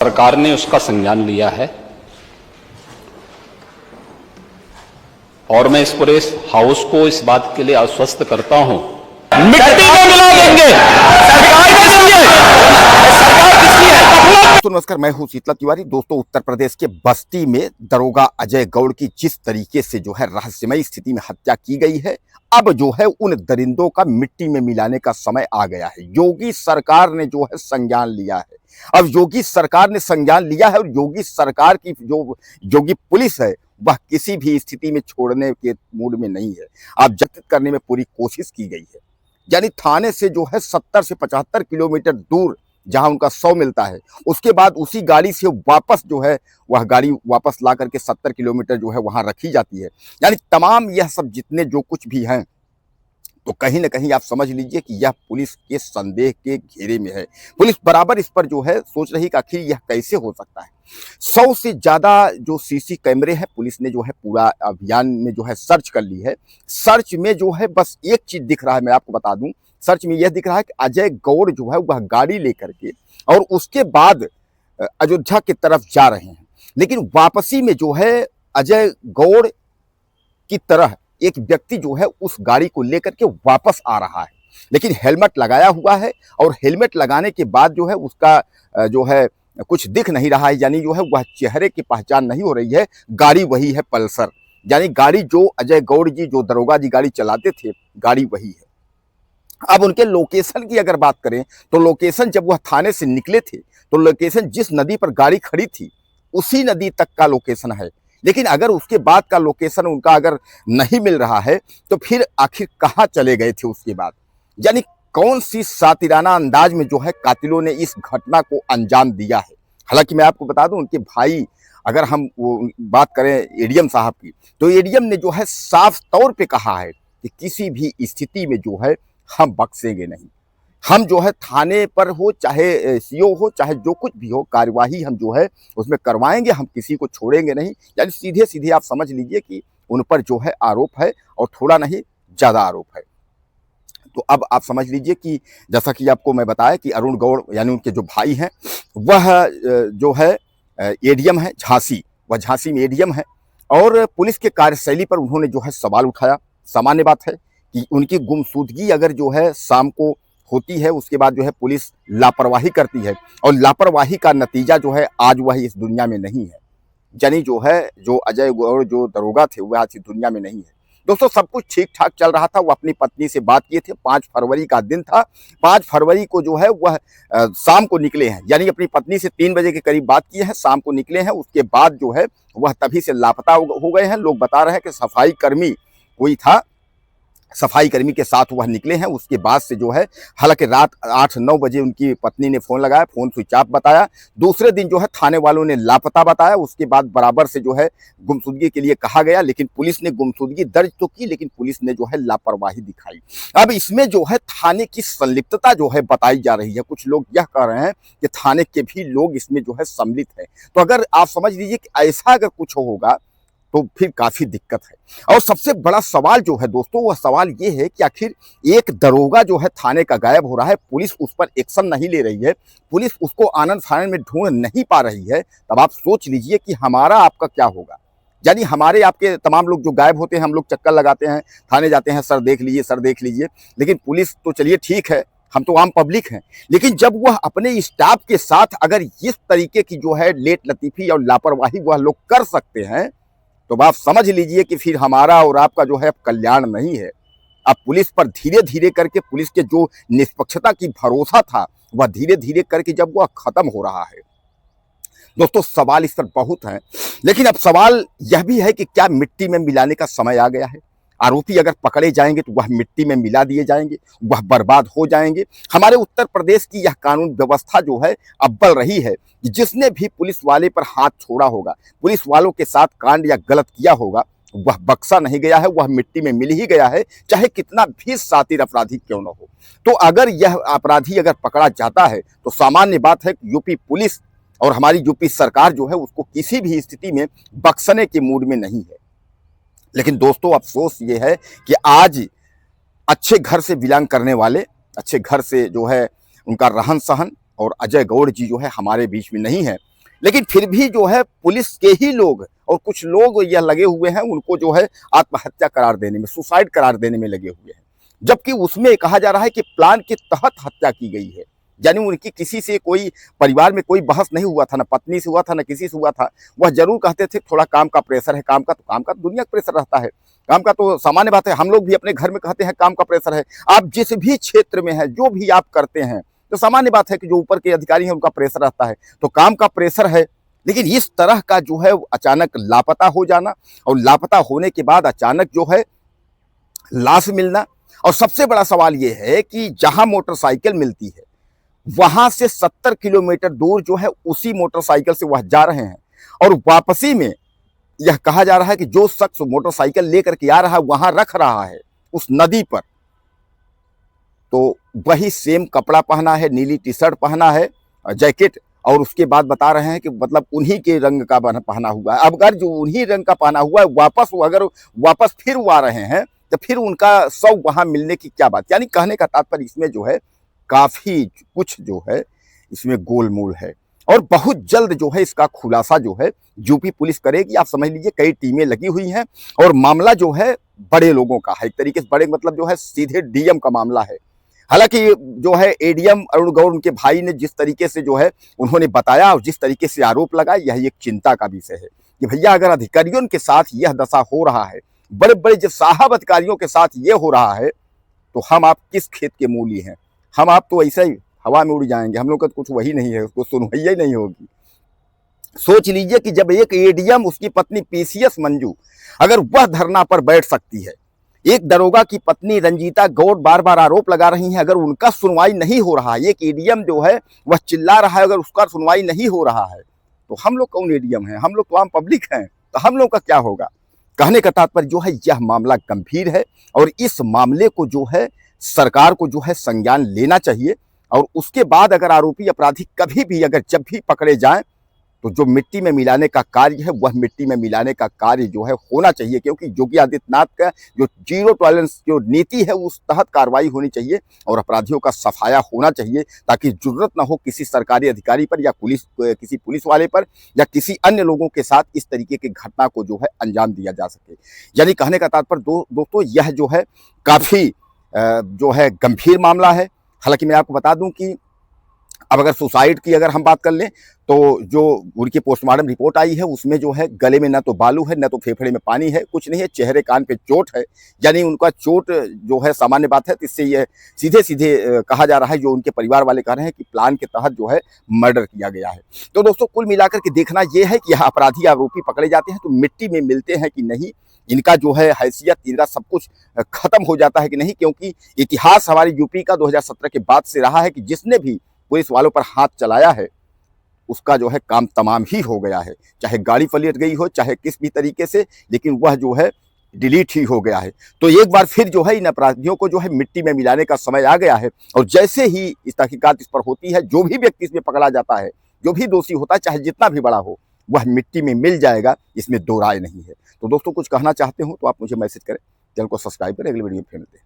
सरकार ने उसका संज्ञान लिया है और मैं इस पूरे हाउस को इस बात के लिए आश्वस्त करता हूं, मिट्टी में मिला देंगे। सरकार किसकी है? सरकार किसकी है? तो नमस्कार, मैं हूं शीतल तिवारी। दोस्तों, उत्तर प्रदेश के बस्ती में दरोगा अजय गौड़ की जिस तरीके से जो है रहस्यमयी स्थिति में हत्या की गई है, अब जो है उन दरिंदों का मिट्टी में मिलाने का समय आ गया है। योगी सरकार ने जो है संज्ञान लिया है। अब योगी सरकार ने संज्ञान लिया है और योगी सरकार की जो योगी पुलिस है वह किसी भी स्थिति में छोड़ने के मूड में नहीं है। अब जब्त करने में पूरी कोशिश की गई है। यानी थाने से जो है 70 से 75 किलोमीटर दूर जहां उनका 100 मिलता है, उसके बाद उसी गाड़ी से वापस जो है वह गाड़ी वापस ला करके 70 किलोमीटर जो है वहां रखी जाती है। यानी तमाम यह सब जितने जो कुछ भी हैं, तो कहीं ना कहीं आप समझ लीजिए कि यह पुलिस के संदेह के घेरे में है। पुलिस बराबर इस पर जो है सोच रही कि आखिर यह कैसे हो सकता है। 100 से ज्यादा जो सीसी कैमरे हैं, पुलिस ने जो है पूरा अभियान में जो है सर्च कर ली है। सर्च में जो है बस एक चीज दिख रहा है, मैं आपको बता दूं, सर्च में यह दिख रहा है कि अजय गौड़ जो है वह गाड़ी लेकर के और उसके बाद अयोध्या की तरफ जा रहे हैं। लेकिन वापसी में जो है अजय गौड़ की तरह एक व्यक्ति जो है उस गाड़ी को लेकर के वापस आ रहा है, लेकिन हेलमेट लगाया हुआ है और हेलमेट लगाने के बाद जो है उसका जो है कुछ दिख नहीं रहा है। यानी जो है वह चेहरे की पहचान नहीं हो रही है। गाड़ी वही है पल्सर, यानी गाड़ी जो अजय गौड़ जी जो दरोगा जी गाड़ी चलाते थे, गाड़ी वही है। अब उनके लोकेशन की अगर बात करें तो लोकेशन जब वह थाने से निकले थे तो लोकेशन जिस नदी पर गाड़ी खड़ी थी उसी नदी तक का लोकेशन है। लेकिन अगर उसके बाद का लोकेशन उनका अगर नहीं मिल रहा है तो फिर आखिर कहाँ चले गए थे उसके बाद? यानी कौन सी सातिराना अंदाज में जो है कातिलों ने इस घटना को अंजाम दिया है। हालांकि मैं आपको बता दूं, उनके भाई, अगर हम वो बात करें एडीएम साहब की, तो एडीएम ने जो है साफ तौर पे कहा है कि किसी भी स्थिति में जो है हम बख्शेंगे नहीं। हम जो है थाने पर हो चाहे सीओ हो चाहे जो कुछ भी हो, कार्यवाही हम जो है उसमें करवाएंगे, हम किसी को छोड़ेंगे नहीं। यानी सीधे सीधे आप समझ लीजिए कि उन पर जो है आरोप है और थोड़ा नहीं ज्यादा आरोप है। तो अब आप समझ लीजिए कि जैसा कि आपको मैं बताया कि अरुण गौड़ यानी उनके जो भाई हैं वह जो है एडीएम है झांसी, वह झांसी में एडीएम है और पुलिस के कार्यशैली पर उन्होंने जो है सवाल उठाया। सामान्य बात है कि उनकी गुमशुदगी अगर जो है शाम को होती है, उसके बाद जो है पुलिस लापरवाही करती है और लापरवाही का नतीजा जो है आज वह इस दुनिया में नहीं है। यानी जो है जो अजय गौड़ जो दरोगा थे वह आज इस दुनिया में नहीं है। दोस्तों, सब कुछ ठीक ठाक चल रहा था। वो अपनी पत्नी से बात किए थे, 5 फरवरी का दिन था। 5 फरवरी को जो है वह शाम को निकले हैं, यानी अपनी पत्नी से 3 बजे के करीब बात किए हैं, शाम को निकले हैं। उसके बाद जो है वह तभी से लापता हो गए हैं। लोग बता रहे हैं कि सफाई कर्मी कोई था, सफाई कर्मी के साथ वह निकले हैं। उसके बाद से जो है, हालांकि रात 8-9 बजे उनकी पत्नी ने फोन लगाया, फोन स्विच ऑफ बताया। दूसरे दिन जो है थाने वालों ने लापता बताया। उसके बाद बराबर से जो है गुमशुदगी के लिए कहा गया, लेकिन पुलिस ने गुमशुदगी दर्ज तो की, लेकिन पुलिस ने जो है लापरवाही दिखाई। अब इसमें जो है थाने की संलिप्तता जो है बताई जा रही है। कुछ लोग यह कह रहे हैं कि थाने के भी लोग इसमें जो है सम्मिलित है। तो अगर आप समझ लीजिए कि ऐसा अगर कुछ होगा तो फिर काफी दिक्कत है। और सबसे बड़ा सवाल जो है दोस्तों, वह सवाल ये है कि आखिर एक दरोगा जो है थाने का गायब हो रहा है, पुलिस उस पर एक्शन नहीं ले रही है, पुलिस उसको आनंद फानंद में ढूंढ नहीं पा रही है। तब आप सोच लीजिए कि हमारा आपका क्या होगा। यानी हमारे आपके तमाम लोग जो गायब होते हैं, हम लोग चक्कर लगाते हैं, थाने जाते हैं, सर देख लीजिए, सर देख लीजिए, लेकिन पुलिस तो चलिए ठीक है, हम तो आम पब्लिक हैं, लेकिन जब वह अपने स्टाफ के साथ अगर इस तरीके की जो है लेट लतीफी और लापरवाही वह लोग कर सकते हैं, तो आप समझ लीजिए कि फिर हमारा और आपका जो है कल्याण नहीं है। अब पुलिस पर धीरे धीरे करके पुलिस के जो निष्पक्षता की भरोसा था वह धीरे धीरे करके जब वह खत्म हो रहा है। दोस्तों, सवाल इस पर बहुत हैं, लेकिन अब सवाल यह भी है कि क्या मिट्टी में मिलाने का समय आ गया है? आरोपी अगर पकड़े जाएंगे तो वह मिट्टी में मिला दिए जाएंगे, वह बर्बाद हो जाएंगे। हमारे उत्तर प्रदेश की यह कानून व्यवस्था जो है अव्वल रही है। जिसने भी पुलिस वाले पर हाथ छोड़ा होगा, पुलिस वालों के साथ कांड या गलत किया होगा, वह बख्शा नहीं गया है, वह मिट्टी में मिल ही गया है, चाहे कितना भी शातिर अपराधी क्यों न हो। तो अगर यह अपराधी अगर पकड़ा जाता है तो सामान्य बात है कि यूपी पुलिस और हमारी यूपी सरकार जो है उसको किसी भी स्थिति में बख्शने के मूड में नहीं है। लेकिन दोस्तों, अफसोस ये है कि आज अच्छे घर से बिलोंग करने वाले, अच्छे घर से जो है उनका रहन सहन और अजय गौड़ जी जो है हमारे बीच में नहीं है। लेकिन फिर भी जो है पुलिस के ही लोग और कुछ लोग यह लगे हुए हैं उनको जो है आत्महत्या करार देने में, सुसाइड करार देने में लगे हुए हैं, जबकि उसमें कहा जा रहा है कि प्लान के तहत हत्या की गई है। यानी उनकी किसी से कोई परिवार में कोई बहस नहीं हुआ था, ना पत्नी से हुआ था, ना किसी से हुआ था। वह जरूर कहते थे थोड़ा काम का प्रेशर है, काम का दुनिया का प्रेशर रहता है, काम का तो सामान्य बात है। हम लोग भी अपने घर में कहते हैं काम का प्रेशर है। आप जिस भी क्षेत्र में है, जो भी आप करते हैं, तो सामान्य बात है कि जो ऊपर के अधिकारी हैं उनका प्रेशर रहता है, तो काम का प्रेशर है। लेकिन इस तरह का जो है अचानक लापता हो जाना और लापता होने के बाद अचानक जो है लाश मिलना, और सबसे बड़ा सवाल यह है कि जहां मोटरसाइकिल मिलती है वहां से 70 किलोमीटर दूर जो है उसी मोटरसाइकिल से वह जा रहे हैं, और वापसी में यह कहा जा रहा है कि जो शख्स मोटरसाइकिल लेकर के आ रहा है वहां रख रहा है उस नदी पर, तो वही सेम कपड़ा पहना है, नीली टी शर्ट पहना है, जैकेट, और उसके बाद बता रहे हैं कि मतलब उन्हीं के रंग का पहना हुआ है। अब अगर जो उन्हीं रंग का पहना हुआ है अगर वापस फिर वो आ रहे हैं तो फिर उनका शव वहां मिलने की क्या बात। यानी कहने का तात्पर्य इसमें जो है काफी कुछ जो है इसमें गोलमोल है, और बहुत जल्द जो है इसका खुलासा जो है यूपी पुलिस करेगी। आप समझ लीजिए कई टीमें लगी हुई हैं, और मामला जो है बड़े लोगों का है, एक तरीके से बड़े मतलब जो है सीधे डीएम का मामला है। हालांकि जो है एडीएम अरुण गौड़ उनके भाई ने जिस तरीके से जो है उन्होंने बताया और जिस तरीके से आरोप लगाया, यह एक चिंता का विषय है कि भैया अगर अधिकारियों के साथ यह दशा हो रहा है, बड़े बड़े जो साहब अधिकारियों के साथ यह हो रहा है, तो हम आप किस खेत के मूली हैं। हम आप तो ऐसे ही हवा में उड़ जाएंगे, हम लोग का तो कुछ वही नहीं है, उसको सुनवाई नहीं होगी। सोच लीजिए कि जब एक एडीएम, उसकी पत्नी पीसीएस मंजू, अगर वह धरना पर बैठ सकती है, एक दरोगा की पत्नी रंजीता गौड़ बार बार आरोप लगा रही हैं, अगर उनका सुनवाई नहीं हो रहा है, एक एडीएम जो है वह चिल्ला रहा है, अगर उसका सुनवाई नहीं हो रहा है, तो हम लोग कौन एडीएम हैं, हम लोग तो आम पब्लिक हैं, तो हम लोग का क्या होगा। कहने का तात्पर्य जो है यह मामला गंभीर है, और इस मामले को जो है सरकार को जो है संज्ञान लेना चाहिए, और उसके बाद अगर आरोपी अपराधी कभी भी अगर जब भी पकड़े जाएं तो जो मिट्टी में मिलाने का कार्य है वह मिट्टी में मिलाने का कार्य जो है होना चाहिए, क्योंकि योगी आदित्यनाथ का जो जीरो टॉलरेंस जो नीति है उस तहत कार्रवाई होनी चाहिए और अपराधियों का सफाया होना चाहिए, ताकि जरूरत ना हो किसी सरकारी अधिकारी पर या किसी पुलिस वाले पर या किसी अन्य लोगों के साथ इस तरीके की घटना को जो है अंजाम दिया जा सके। यानी कहने का तात्पर्य दोस्तों यह जो है काफी जो है गंभीर मामला है। हालांकि मैं आपको बता दूं कि अब अगर सुसाइड की अगर हम बात कर लें तो जो उनकी पोस्टमार्टम रिपोर्ट आई है उसमें जो है गले में ना तो बालू है, ना तो फेफड़े में पानी है, कुछ नहीं है, चेहरे कान पे चोट है। यानी उनका चोट जो है सामान्य बात है, इससे ये सीधे सीधे कहा जा रहा है, जो उनके परिवार वाले कह रहे हैं कि प्लान के तहत जो है मर्डर किया गया है। तो दोस्तों कुल मिलाकर के देखना यह है कि यह अपराधी आरोपी पकड़े जाते हैं तो मिट्टी में मिलते हैं कि नहीं, इनका जो है हैसियत, इनका सब कुछ खत्म हो जाता है कि नहीं, क्योंकि इतिहास हमारे यूपी का 2017 के बाद से रहा है कि जिसने भी पुलिस वालों पर हाथ चलाया है उसका जो है काम तमाम ही हो गया है, चाहे गाड़ी पलट गई हो, चाहे किस भी तरीके से, लेकिन वह जो है डिलीट ही हो गया है। तो एक बार फिर जो है इन अपराधियों को जो है मिट्टी में मिलाने का समय आ गया है, और जैसे ही इस तहकीकात इस पर होती है, जो भी व्यक्ति इसमें पकड़ा जाता है, जो भी दोषी होता है, चाहे जितना भी बड़ा हो, वह मिट्टी में मिल जाएगा, इसमें दो राय नहीं है। तो दोस्तों कुछ कहना चाहते हो तो आप मुझे मैसेज करें, चैनल को सब्सक्राइब करें, अगली वीडियो में फिर मिलते हैं।